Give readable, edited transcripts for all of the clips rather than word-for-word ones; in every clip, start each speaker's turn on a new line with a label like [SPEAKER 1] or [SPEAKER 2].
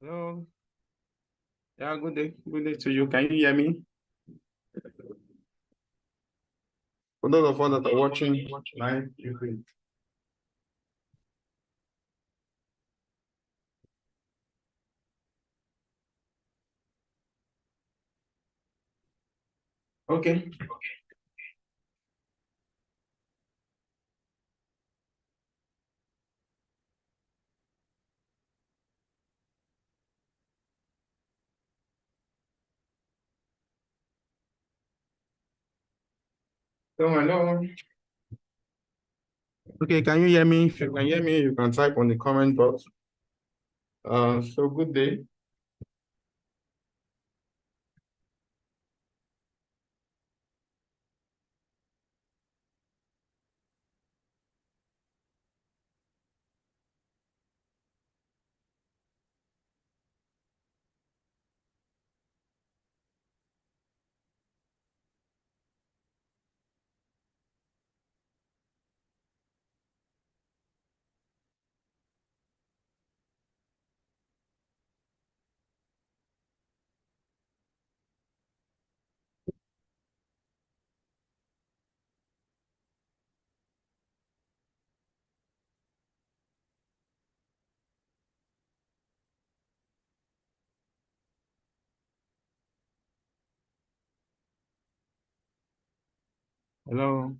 [SPEAKER 1] Hello. Yeah, good day. Good day to you. Can you hear me? For those of us that are watching live, you can. Okay. So, hello. Okay, can you hear me? If you can hear me, you can type on the comment box. So good day. Hello.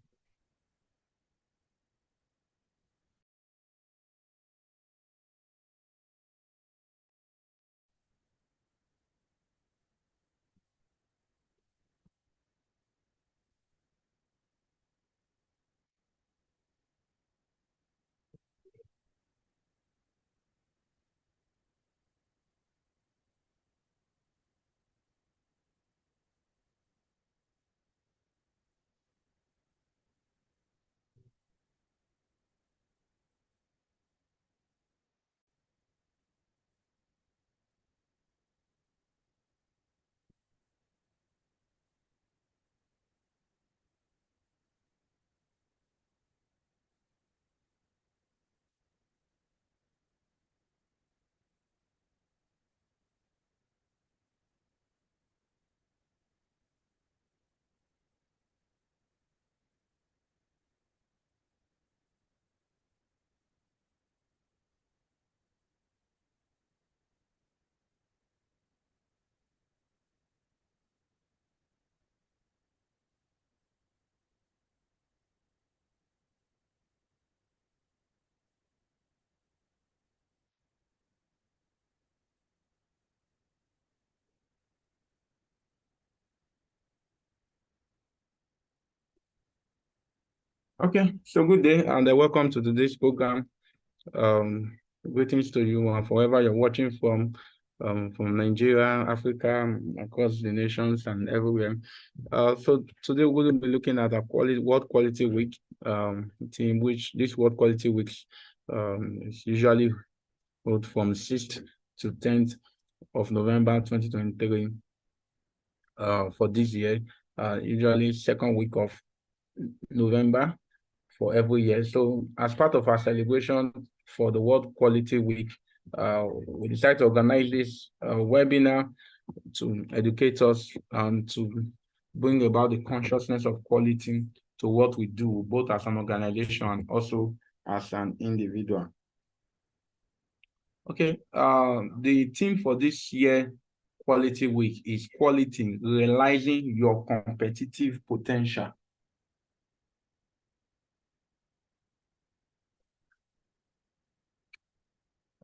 [SPEAKER 1] Okay, so good day and welcome to today's program. Greetings to you wherever you're watching from Nigeria, Africa, across the nations and everywhere. So today we're going to be looking at a World Quality Week, in which this World Quality Week is usually held from 6th to 10th of November 2023 for this year, usually second week of November for every year. So as part of our celebration for the World Quality Week, we decided to organize this webinar to educate us and to bring about the consciousness of quality to what we do, both as an organization and also as an individual. Okay, the theme for this year Quality Week is quality, realizing your competitive potential.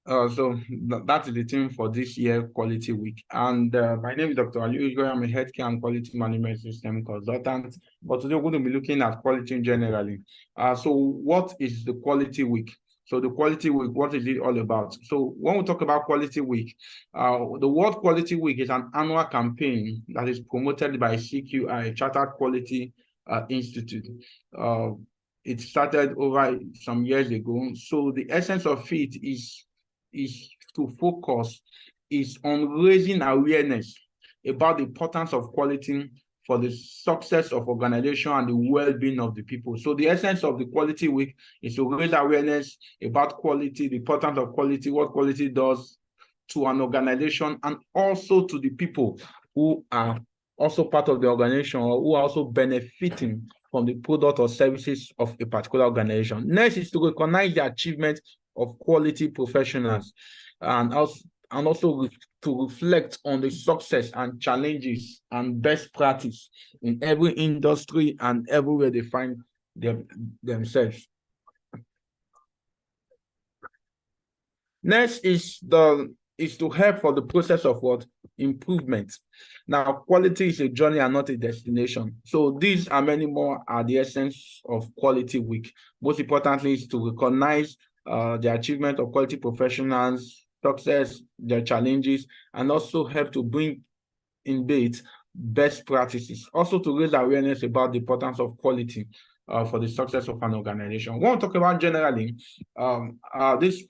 [SPEAKER 1] So that is the theme for this year Quality Week. And my name is Dr. Aliu. I'm a healthcare and quality management system consultant. But today we're going to be looking at quality generally. So what is the Quality Week? So the Quality Week, what is it all about? So when we talk about Quality Week, the World Quality Week is an annual campaign that is promoted by CQI, Chartered Quality Institute. It started over some years ago. So the essence of it is to focus is on raising awareness about the importance of quality for the success of organization and the well-being of the people. So the essence of the Quality Week is to raise awareness about quality, the importance of quality, what quality does, to an organization and also to the people who are also part of the organization or who are also benefiting from the product or services of a particular organization. Next is to recognize the achievement of quality professionals and also to reflect on the success and challenges and best practice in every industry and everywhere they find themselves. Next is to help for the process of what? Improvement. Now, quality is a journey and not a destination. So these and many more are the essence of Quality Week. Most importantly is to recognize the achievement of quality professionals, success, their challenges, and also help to bring in date best practices. Also to raise awareness about the importance of quality for the success of an organization. We want to talk about generally this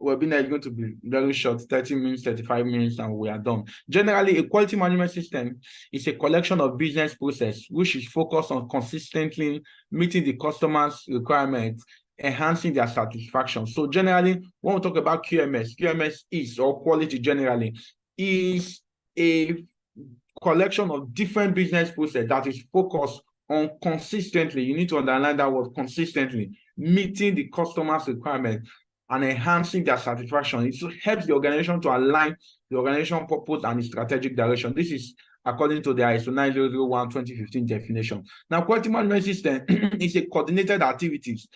[SPEAKER 1] webinar is going to be very short, 30 minutes, 35 minutes, and we are done. Generally, a quality management system is a collection of business process which is focused on consistently meeting the customer's requirements, enhancing their satisfaction. So generally, when we talk about QMS is, or quality generally, is a collection of different business process that is focused on consistently, you need to underline that word, consistently, meeting the customer's requirements and enhancing their satisfaction. It helps the organization to align the organization purpose and the strategic direction. This is according to the ISO 9001:2015 definition. Now, quality management system is a coordinated activities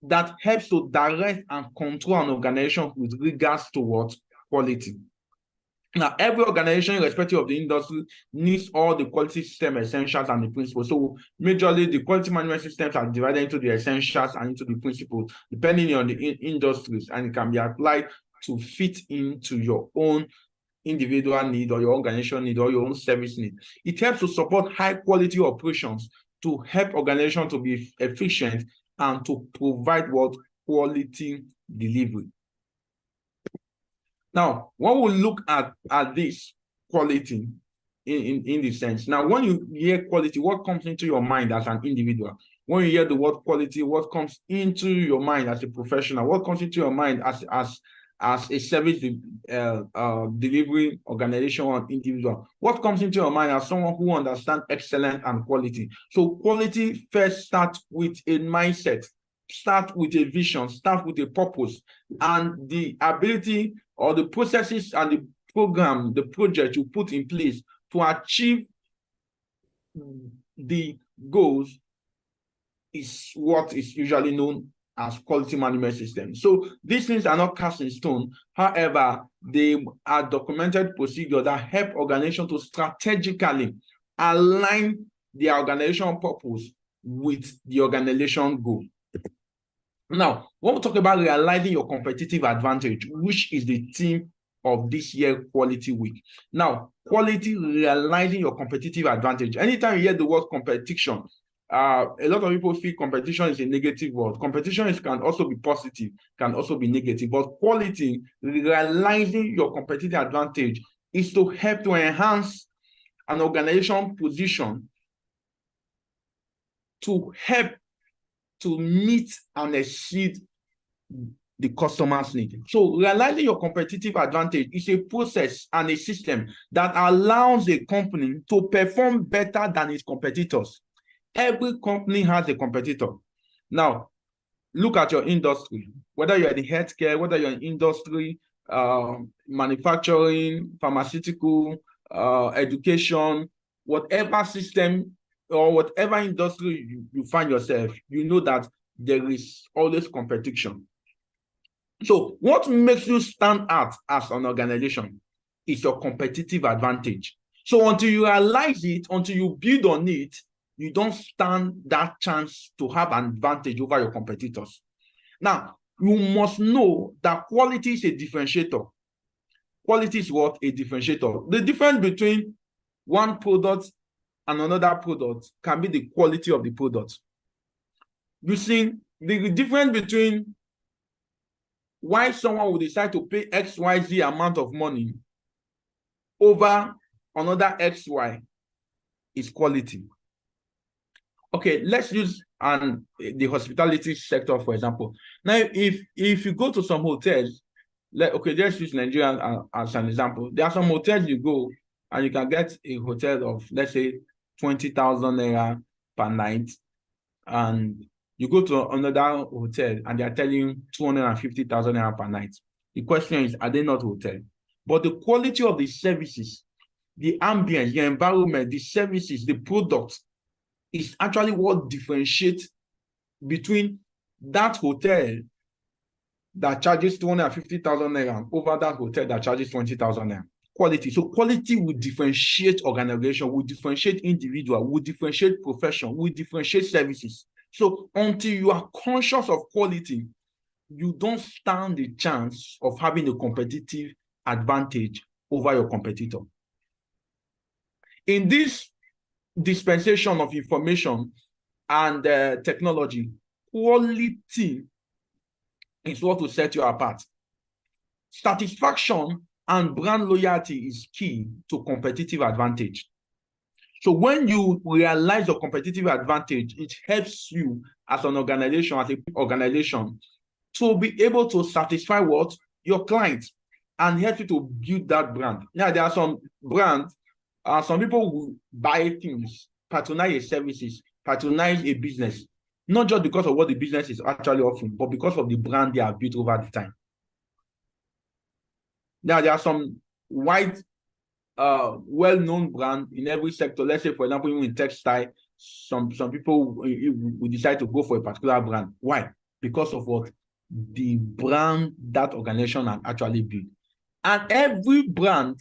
[SPEAKER 1] that helps to direct and control an organization with regards to what? Quality. Now, every organization, irrespective of the industry, needs all the quality system essentials and the principles. So, majorly, the quality management systems are divided into the essentials and into the principles, depending on the industries, and it can be applied to fit into your own individual need or your organization need or your own service need. It helps to support high-quality operations to help organizations to be efficient and to provide what? Quality delivery. Now, when we look at this quality in this sense, now when you hear quality, what comes into your mind as an individual? When you hear the word quality, what comes into your mind as a professional? What comes into your mind as a service delivery organization or individual? What comes into your mind as someone who understands excellence and quality? So quality first starts with a mindset, start with a vision, start with a purpose, and the ability or the processes and the program, the project you put in place to achieve the goals is what is usually known as quality management system. So these things are not cast in stone. However, they are documented procedures that help organizations to strategically align their organizational purpose with the organization goal. Now, when we talk about realizing your competitive advantage, which is the theme of this year Quality Week. Now, quality, realizing your competitive advantage. Anytime you hear the word competition, a lot of people feel competition is a negative word. Competition can also be positive, can also be negative. But quality, realizing your competitive advantage, is to help to enhance an organization position to help to meet and exceed the customer's need. So realizing your competitive advantage is a process and a system that allows a company to perform better than its competitors. Every company has a competitor. Now, look at your industry, whether you're in healthcare, whether you're in industry, manufacturing, pharmaceutical, education, whatever system or whatever industry you find yourself, you know that there is always competition. So what makes you stand out as an organization is your competitive advantage. So until you realize it, until you build on it, you don't stand that chance to have an advantage over your competitors. Now, you must know that quality is a differentiator. Quality is what? A differentiator. The difference between one product and another product can be the quality of the product. You see, the difference between why someone would decide to pay XYZ amount of money over another XY is quality. Okay, let's use the hospitality sector, for example. Now, if you go to some hotels, Okay, let's use Nigeria as an example. There are some hotels you go and you can get a hotel of, let's say, 20,000 naira per night, and you go to another hotel and they are telling you 250,000 naira per night. The question is, are they not hotel? But the quality of the services, the ambience, the environment, the services, the products is actually what differentiates between that hotel that charges 250,000 naira over that hotel that charges 20,000 naira. Quality. So quality will differentiate organization, will differentiate individual, will differentiate profession, will differentiate services. So until you are conscious of quality, you don't stand the chance of having a competitive advantage over your competitor. In this dispensation of information and technology, quality is what will set you apart. Satisfaction and brand loyalty is key to competitive advantage. So when you realize your competitive advantage, it helps you as an organization, as a organization, to be able to satisfy what? Your clients, and help you to build that brand. Now, there are some brands, some people who buy things, patronize services, patronize a business, not just because of what the business is actually offering, but because of the brand they have built over the time. Now, there are some wide, well-known brand in every sector. Let's say, for example, even in textile, some people will decide to go for a particular brand. Why? Because of what? The brand that organization has actually built. And every brand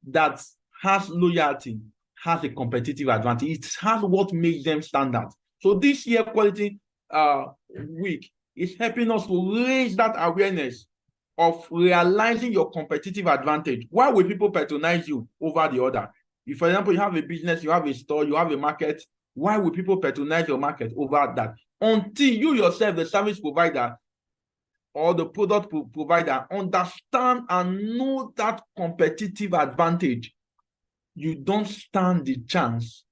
[SPEAKER 1] that has loyalty has a competitive advantage. It has what makes them stand out. So this year quality week is helping us to raise that awareness of realizing your competitive advantage. Why will people patronize you over the other? If, for example, you have a business, you have a store, you have a market, why will people patronize your market over that? Until you yourself, the service provider or the product provider, understand and know that competitive advantage, you don't stand the chance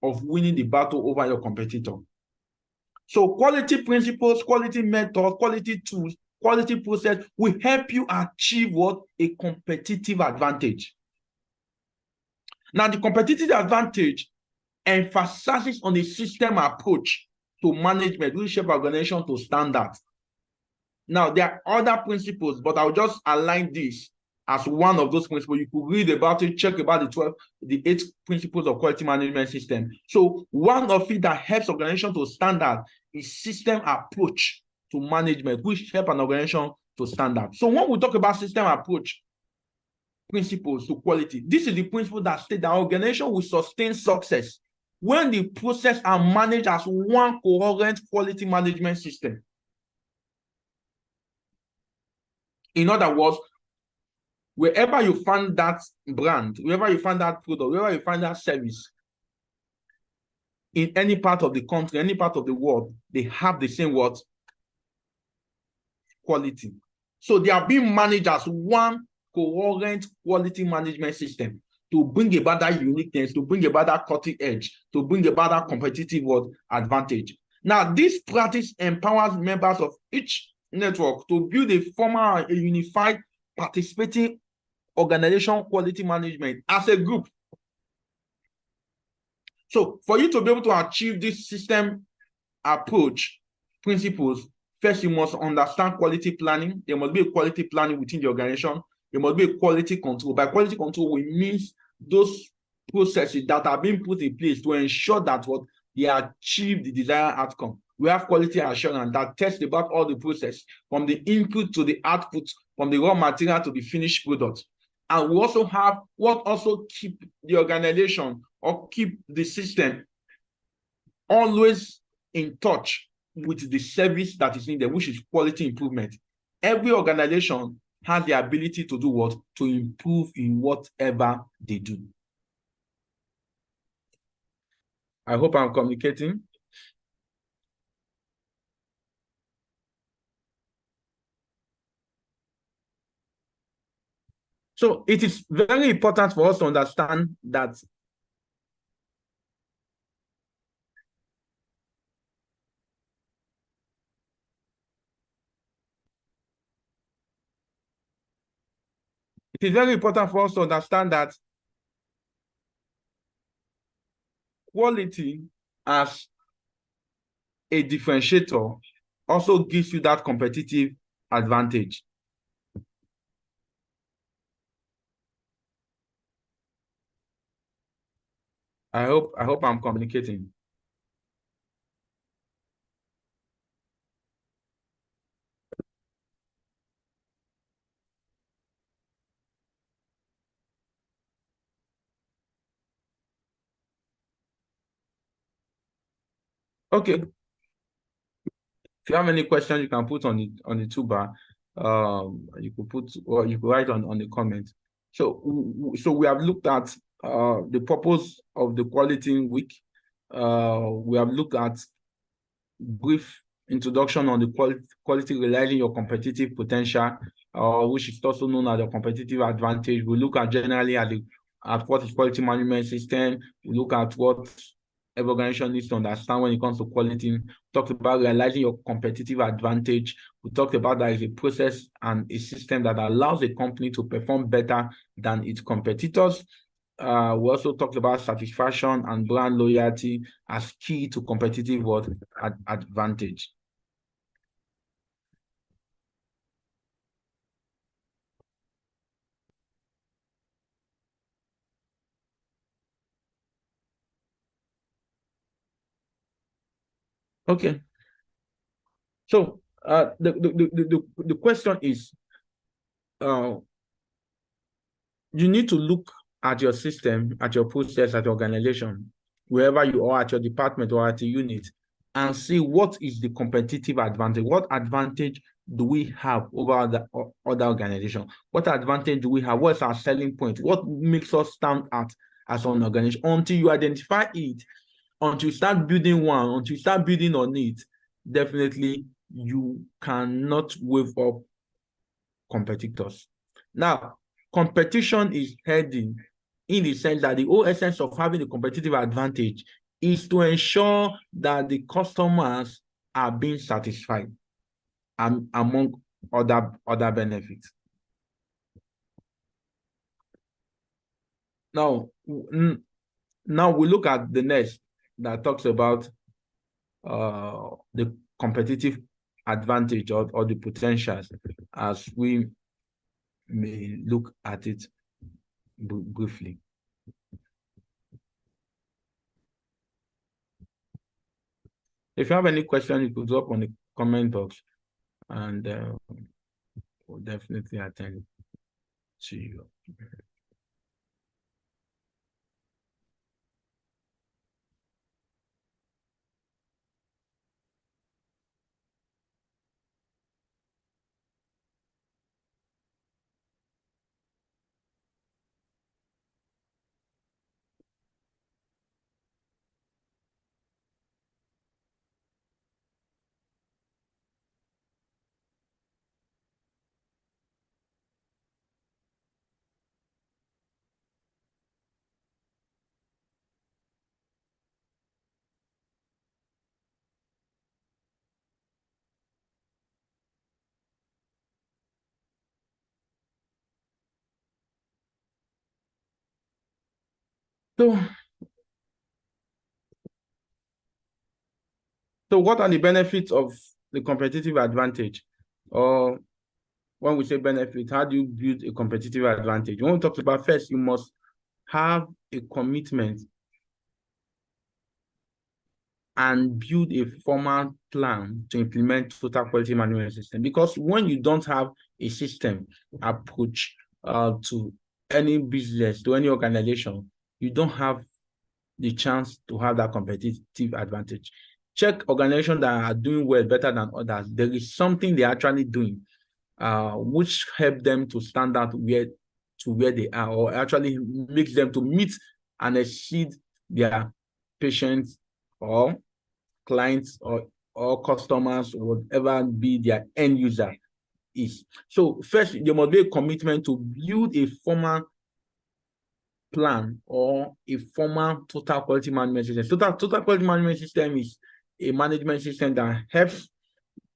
[SPEAKER 1] of winning the battle over your competitor. So quality principles, quality methods, quality tools, quality process will help you achieve what? A competitive advantage. Now, the competitive advantage emphasizes on a system approach to management, which shape organization to standard. Now, there are other principles, but I'll just align this as one of those principles. You could read about it, check about the 8 principles of quality management system. So one of it that helps organization to standard is system approach to management, which help an organization to standard. So when we talk about system approach principles to quality, this is the principle that states that organization will sustain success when the process are managed as one coherent quality management system. In other words, wherever you find that brand, wherever you find that product, wherever you find that service, in any part of the country, any part of the world, they have the same what? Quality. So they are being managed as one coherent quality management system to bring about that uniqueness, to bring about that cutting edge, to bring about that competitive advantage. Now, this practice empowers members of each network to build a formal, a unified, participating organization quality management as a group. So for you to be able to achieve this system approach principles, first you must understand quality planning. There must be a quality planning within the organization. There must be a quality control. By quality control, we mean those processes that are being put in place to ensure that what they achieve the desired outcome. We have quality assurance that tests about all the process, from the input to the output, from the raw material to the finished product. And we also have what also keep the organization or keep the system always in touch with the service that is needed, which is quality improvement. Every organization has the ability to do what? To improve in whatever they do. I hope I'm communicating. So it is very important for us to understand that It is very important for us to understand that quality as a differentiator also gives you that competitive advantage. I hope I'm communicating. Okay. If you have any questions, you can put on the toolbar. You could put, or you could write on the comment. So we have looked at the purpose of the quality week. We have looked at brief introduction on the quality realizing your competitive potential, which is also known as your competitive advantage. We look at generally at what is quality management system. We look at what every organization needs to understand when it comes to quality. We talked about realizing your competitive advantage. We talked about that is a process and a system that allows a company to perform better than its competitors. We also talked about satisfaction and brand loyalty as key to competitive advantage. Okay. So the question is, you need to look at your system, at your process, at your organization, wherever you are, at your department or at a unit, and see what is the competitive advantage. What advantage do we have over the other organization? What advantage do we have? What's our selling point? What makes us stand out as an organization? Until you identify it, until you start building one, until you start building on it, definitely you cannot wave up competitors. Now, competition is heading in the sense that the whole essence of having a competitive advantage is to ensure that the customers are being satisfied, among other benefits. Now, now we look at the next that talks about the competitive advantage or the potentials as we may look at it briefly. If you have any question, you could drop on the comment box, and we'll definitely attend to you. So what are the benefits of the competitive advantage? Or when we say benefit, how do you build a competitive advantage? When we talk about first, you must have a commitment and build a formal plan to implement total quality management system. Because when you don't have a system approach to any business, to any organization, you don't have the chance to have that competitive advantage. Check organizations that are doing well, better than others. There is something they're actually doing which help them to stand out where they are, or actually makes them to meet and exceed their patients or clients or customers, or whatever be their end user is. So first, there must be a commitment to build a formal plan or a formal total quality management system. Total quality management system is a management system that helps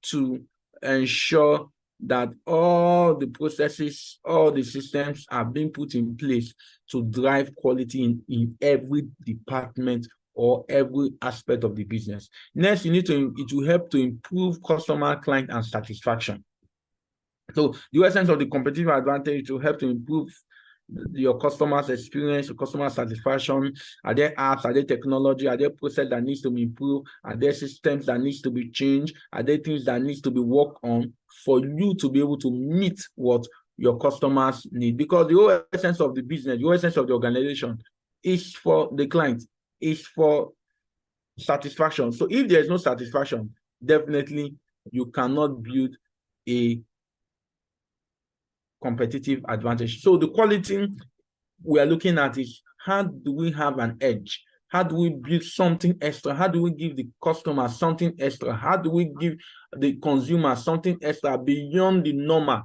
[SPEAKER 1] to ensure that all the processes, all the systems are being put in place to drive quality in every department or every aspect of the business. Next, it will help to improve customer, client, and satisfaction. So the essence of the competitive advantage to help to improve your customers' experience, your customer satisfaction. Are there apps? Are there technology? Are there process that needs to be improved? Are there systems that needs to be changed? Are there things that needs to be worked on for you to be able to meet what your customers need? Because the whole essence of the business, the whole essence of the organization is for the client, is for satisfaction. So if there is no satisfaction, definitely you cannot build a competitive advantage. So the quality we are looking at is, how do we have an edge? How do we build something extra? How do we give the customer something extra? How do we give the consumer something extra beyond the normal?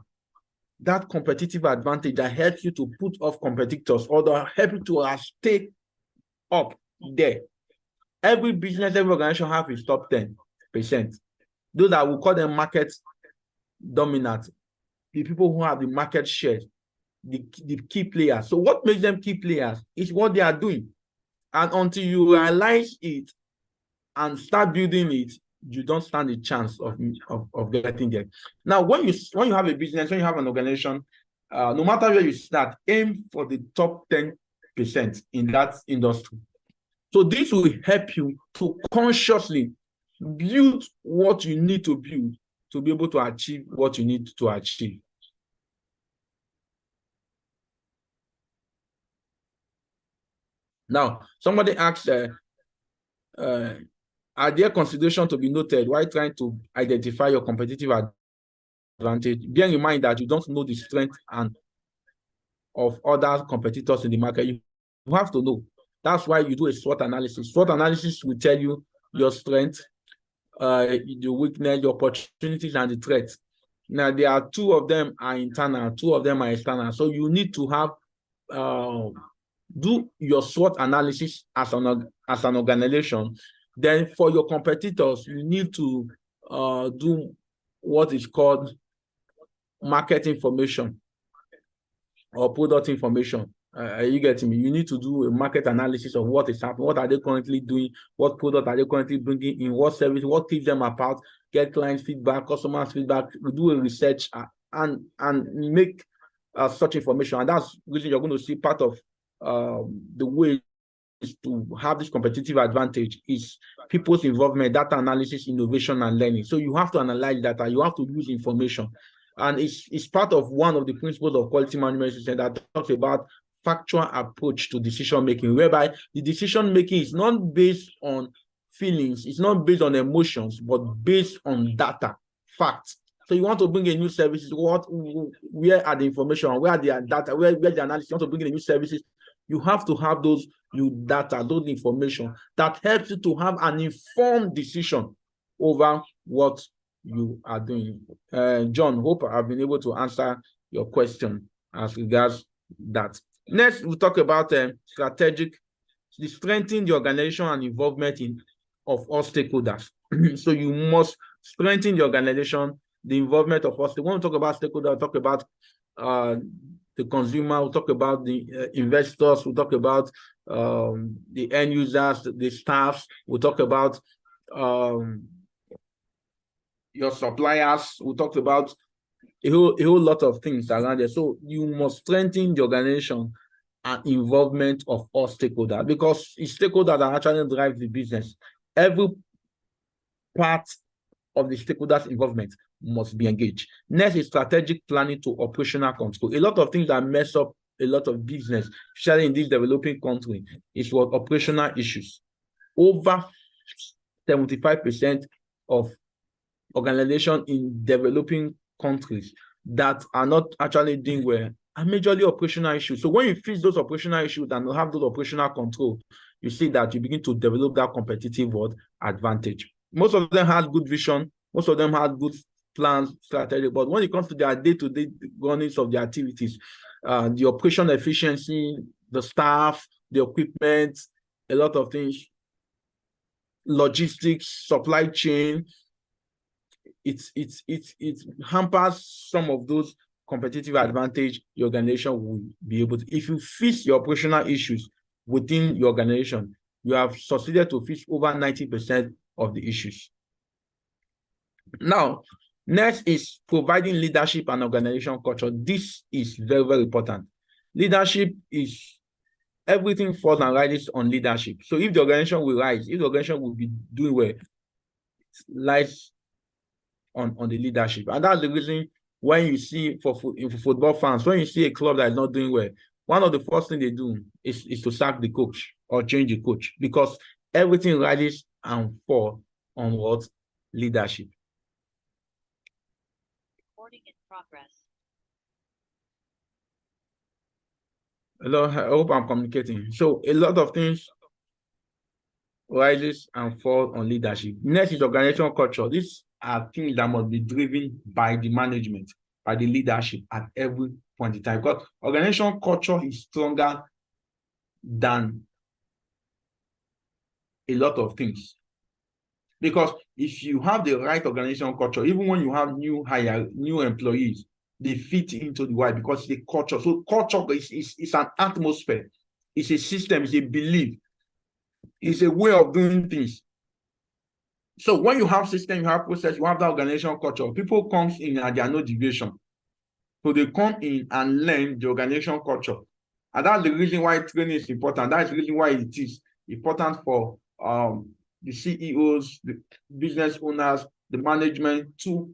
[SPEAKER 1] That competitive advantage that helps you to put off competitors or that help you to stay up there. Every business, every organization have its top 10%. Those that we call them market dominant, the people who have the market share, the key players. So what makes them key players is what they are doing. And until you realize it and start building it, you don't stand a chance of getting there. Now, when you have a business, when you have an organization, no matter where you start, aim for the top 10% in that industry. So this will help you to consciously build what you need to build to be able to achieve what you need to achieve. Now, somebody asked, are there considerations to be noted while trying to identify your competitive advantage? Bear in mind that you don't know the strength of other competitors in the market. You have to know. That's why you do a SWOT analysis. SWOT analysis will tell you your strength, your weakness, your opportunities, and the threats. Now, there are two of them are internal, two of them are external. So you need to have do your SWOT analysis as an organization. Then for your competitors, you need to do what is called market information or product information. Are you getting me? You need to do a market analysis of what is happening, what are they currently doing, what product are they currently bringing in, what service, what keeps them apart, get client feedback, customers feedback, do a research and make such information. And that's the reason you're going to see part of the way to have this competitive advantage is people's involvement, data analysis, innovation, and learning. So you have to analyze data, you have to use information. And it's part of one of the principles of quality management system that talks about factual approach to decision making, whereby the decision making is not based on feelings, it's not based on emotions, but based on data, facts. So you want to bring in new services, where are the information, where are the data, where the analysis, you want to bring in new services, you have to have those new data, those information that helps you to have an informed decision over what you are doing. John, hope I've been able to answer your question as regards that. Next, we'll talk about strengthening the organization and involvement of all stakeholders. So you must strengthen the organization, the involvement of us. When we talk about stakeholders, we'll talk about the consumer, we'll talk about the investors, we'll talk about the end users, the staffs, we'll talk about your suppliers, we'll talk about a whole lot of things around there. So you must strengthen the organization and involvement of all stakeholders, because it's stakeholders that actually drive the business. Every part of the stakeholders' involvement must be engaged. Next is strategic planning to operational control. A lot of things that mess up a lot of business, especially in this developing country, is what operational issues. Over 75% of organizations in developing countries that are not actually doing well are majorly operational issues. So when you fix those operational issues and have those operational control, you see that you begin to develop that competitive advantage. Most of them had good vision, most of them had good plans, strategy, but when it comes to their day-to-day runnings of their activities, the operation efficiency, the staff, the equipment, a lot of things, logistics, supply chain, it hampers some of those competitive advantage your organization will be able to. If you fix your operational issues within your organization, you have succeeded to fix over 90% of the issues. Now, next is providing leadership and organization culture. This is very, very important. Leadership is everything falls and rises on leadership. So if the organization will rise, if the organization will be doing well, it lies on the leadership. And that's the reason when you see for football fans, when you see a club that is not doing well, one of the first things they do is to sack the coach or change the coach, because everything rises and falls on what? Leadership. Recording in progress. Hello, I hope I'm communicating. So a lot of things rises and falls on leadership. Next is organizational culture. These are things that must be driven by the management, by the leadership at every point in time. Because organizational culture is stronger than a lot of things. Because if you have the right organizational culture, even when you have new employees, they fit into the why, because the culture. So culture is an atmosphere, it's a system, it's a belief, it's a way of doing things. So when you have system, you have process, you have that organizational culture, people come in and there are no deviation. So they come in and learn the organizational culture. And that's the reason why training is important. That's the reason why it is important for the CEOs, the business owners, the management to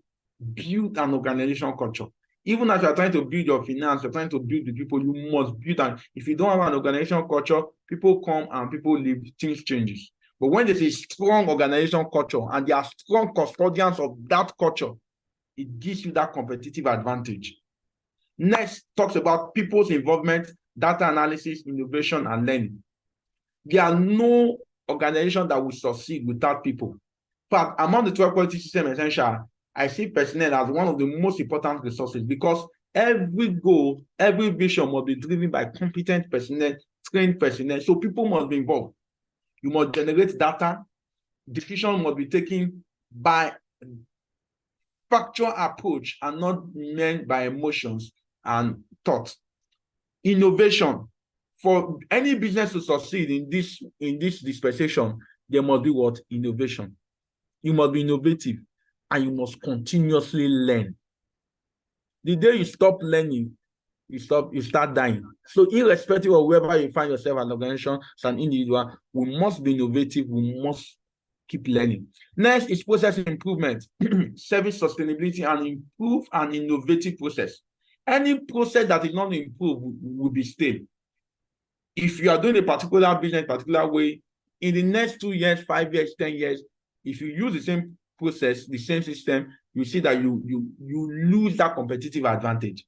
[SPEAKER 1] build an organizational culture. Even as you're trying to build your finance, you're trying to build the people, you must build. And if you don't have an organizational culture, people come and people leave, things changes. But when there's a strong organizational culture and they are strong custodians of that culture, it gives you that competitive advantage. Next, talks about people's involvement, data analysis, innovation, and learning. There are no organization that will succeed without people. In fact, among the 12 quality system essential, I see personnel as one of the most important resources, because every goal, every vision must be driven by competent personnel, trained personnel. So people must be involved. You must generate data. Decision must be taken by factual approach and not meant by emotions and thought. Innovation. For any business to succeed in this dispensation, there must be what? Innovation. You must be innovative and you must continuously learn. The day you stop learning, you start dying. So irrespective of wherever you find yourself as an organization, as an individual, we must be innovative, we must keep learning. Next is process improvement, service sustainability, and improve an innovative process. Any process that is not improved will be stale. If you are doing a particular business, particular way, in the next 2 years, 5 years, 10 years, if you use the same process, the same system, you see that you lose that competitive advantage.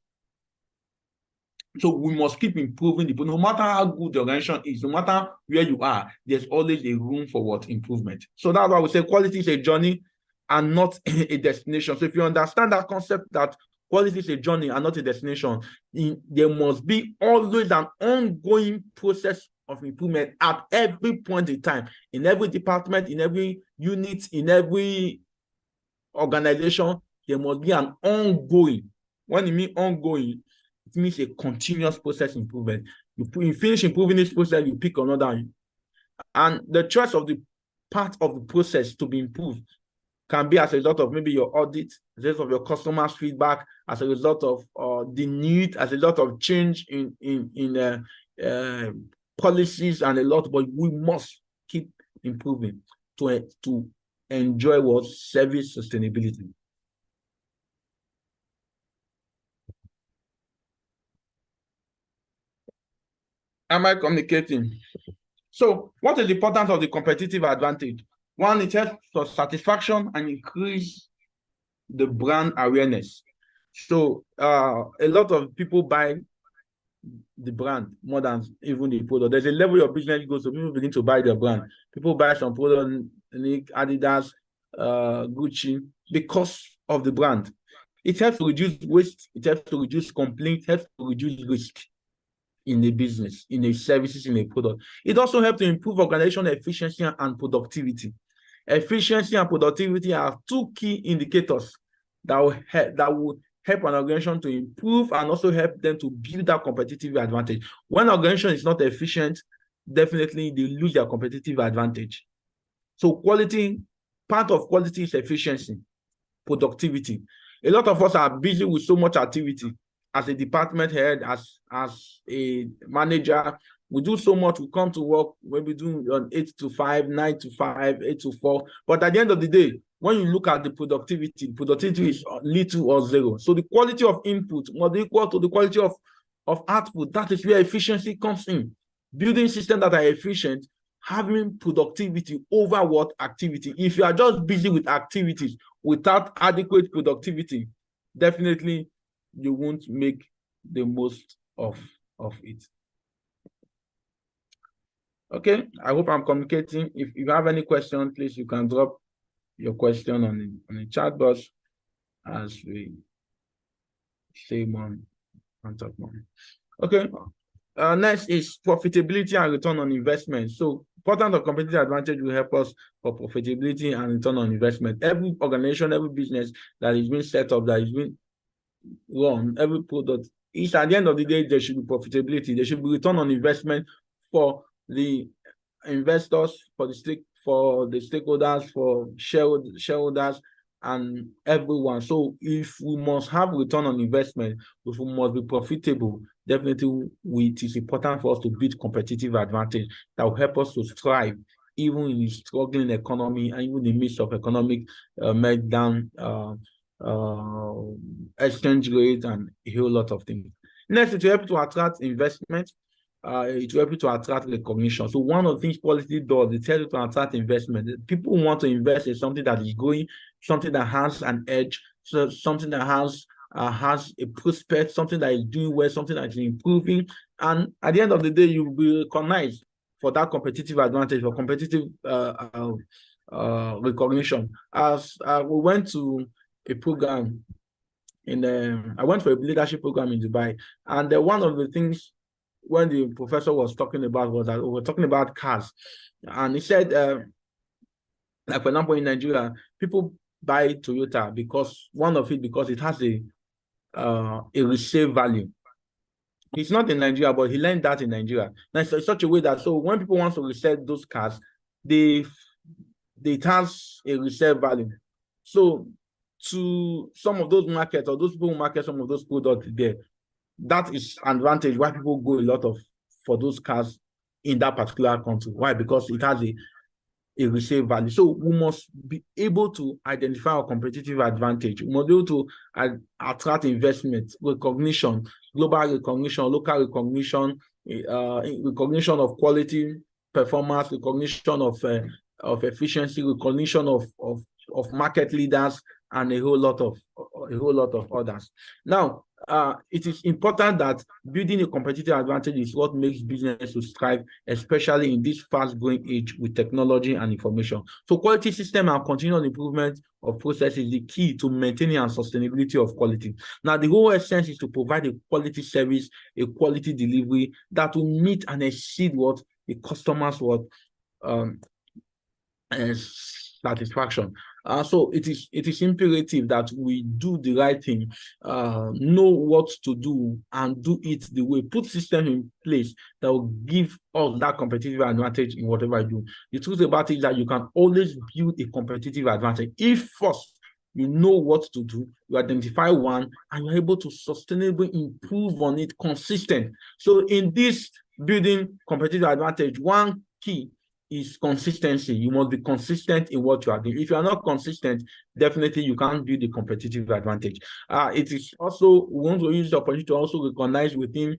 [SPEAKER 1] So we must keep improving no matter how good the organization is, no matter where you are, there's always a room for what? Improvement. So that's why we say quality is a journey and not a destination. So if you understand that concept, that quality is a journey and not a destination, there must be always an ongoing process of improvement at every point in time, in every department, in every unit, in every organization. There must be an ongoing. When you mean ongoing, it means a continuous process improvement. You finish improving this process, you pick another. And the choice of the part of the process to be improved can be as a result of maybe your audit, as a result of your customers' feedback, as a result of the need, as a result of change in policies and a lot. But we must keep improving to enjoy what? Service sustainability. Am I communicating? So what is the importance of the competitive advantage? One, it helps for satisfaction and increase the brand awareness. So a lot of people buy the brand more than even the product. There's a level of business goes, so people begin to buy the brand. People buy some product, Adidas, Gucci, because of the brand. It helps to reduce waste, it helps to reduce complaints, it helps to reduce risk in a business, in a services, in a product. It also helps to improve organizational efficiency and productivity. Efficiency and productivity are two key indicators that will help an organization to improve and also help them to build that competitive advantage. When an organization is not efficient, definitely they lose their competitive advantage. So part of quality is efficiency, productivity. A lot of us are busy with so much activity as a department head, as a manager. We do so much. We come to work when we do 8 to 5, 9 to 5, 8 to 4. But at the end of the day, when you look at the productivity is little or zero. So the quality of input must be equal to the quality of output. That is where efficiency comes in. Building systems that are efficient, having productivity over what activity. If you are just busy with activities without adequate productivity, definitely you won't make the most of it. Okay, I hope I'm communicating. If you have any questions, please, you can drop your question on the chat box as we say more and talk more. Okay, next is profitability and return on investment. So important of competitive advantage will help us for profitability and return on investment. Every organization, every business that is being set up, that is being run, every product, is at the end of the day, there should be profitability. There should be return on investment for the investors, for the stakeholders, for shareholders, and everyone. So if we must have return on investment, if we must be profitable, definitely it is important for us to build competitive advantage that will help us to thrive even in a struggling economy and even in the midst of economic meltdown, exchange rate, and a whole lot of things. Next, it will help to attract investment. It will help you to attract recognition. So one of the things quality does, it helps you to attract investment. People want to invest in something that is going, something that has an edge, so something that has a prospect, something that is doing well, something that is improving. And at the end of the day, you will be recognized for that competitive advantage, for competitive recognition. As we went to a program I went for a leadership program in Dubai, and one of the things when the professor was talking about was that we were talking about cars, and he said, like for example, in Nigeria, people buy Toyota because it has a resale value. It's not in Nigeria, but he learned that in Nigeria. Now, it's such a way that so when people want to resell those cars, it has a resale value. So to some of those markets, or those people who market some of those products there, that is an advantage why people go a lot for those cars in that particular country. Why? Because it has a resale value. So we must be able to identify our competitive advantage. We must be able to attract investment, recognition, global recognition, local recognition, recognition of quality, performance, recognition of efficiency, recognition of market leaders, and a whole lot of others. Now, it is important that building a competitive advantage is what makes businesses thrive, especially in this fast-growing age with technology and information. So quality system and continual improvement of process is the key to maintaining and sustainability of quality. Now, the whole essence is to provide a quality service, a quality delivery that will meet and exceed what the customers satisfaction. So it is imperative that we do the right thing, know what to do, and do it the way. Put systems in place that will give us that competitive advantage in whatever you do. The truth about it is that you can always build a competitive advantage if first you know what to do, you identify one, and you're able to sustainably improve on it consistent. So in this building competitive advantage, one key is consistency. You must be consistent in what you are doing. If you are not consistent, definitely you can't build a competitive advantage. It is also, we want to use the opportunity to also recognize within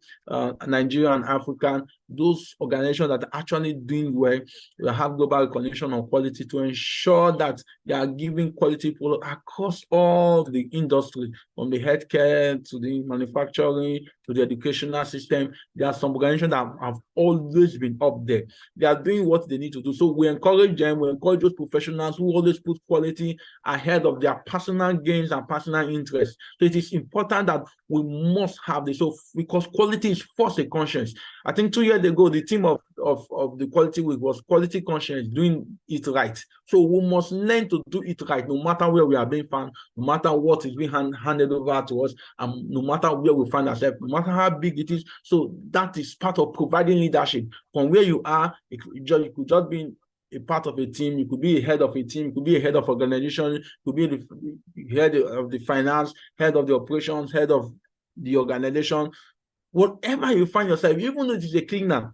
[SPEAKER 1] Nigeria and Africa those organizations that are actually doing well, that have global recognition on quality, to ensure that they are giving quality products across all the industry, from the healthcare to the manufacturing to the educational system. There are some organizations that have always been up there. They are doing what they need to do. So we encourage them, we encourage those professionals who always put quality ahead of their personal gains and personal interests. So it is important that we must have this. So because quality is first a conscience. I think 2 years years ago, the theme of the Quality Week was quality conscience, doing it right. So we must learn to do it right, no matter where we are being found, no matter what is being handed over to us, and no matter where we find ourselves, no matter how big it is. So that is part of providing leadership. From where you are, it could just be a part of a team, you could be a head of a team, you could be a head of organization, you could be the head of the finance, head of the operations, head of the organization. Whatever you find yourself, even though it is a cleaner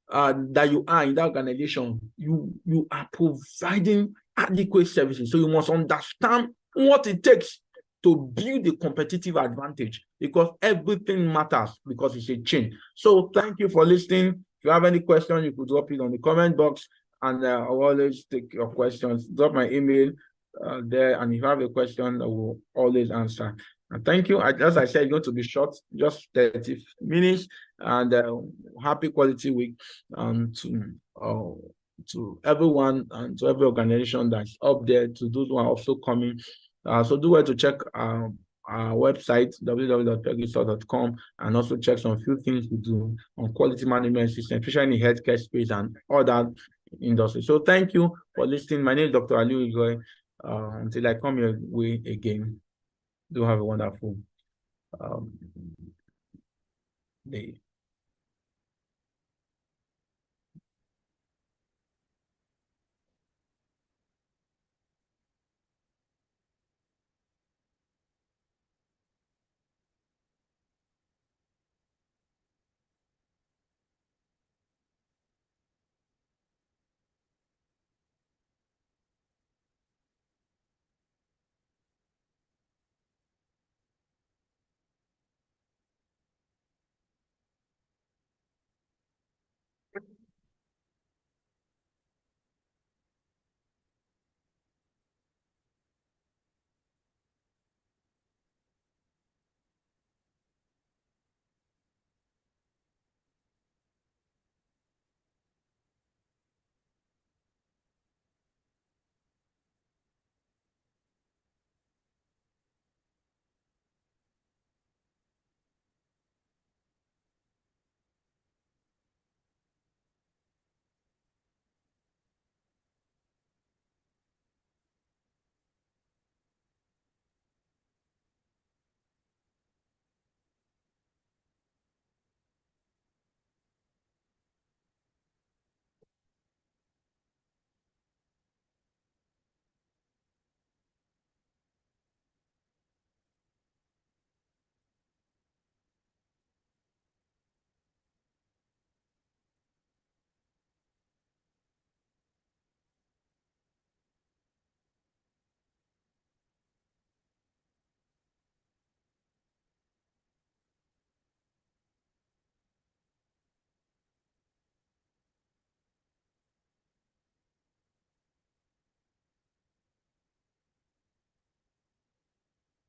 [SPEAKER 1] that you are in that organization, you are providing adequate services. So you must understand what it takes to build a competitive advantage, because everything matters, because it's a chain. So thank you for listening. If you have any questions, you could drop it on the comment box, and I'll always take your questions. Drop my email there, and if you have a question, I will always answer. And thank you. As I said, it's going to be short, just 30 minutes, and happy Quality Week to everyone and to every organization that's up there, to those who are also coming. So do well to check our website, www.peggysaw.com, and also check some few things we do on quality management system, especially in the healthcare space and other industries. So thank you for listening. My name is Dr. Aliu. Until I come your way again, do have a wonderful day.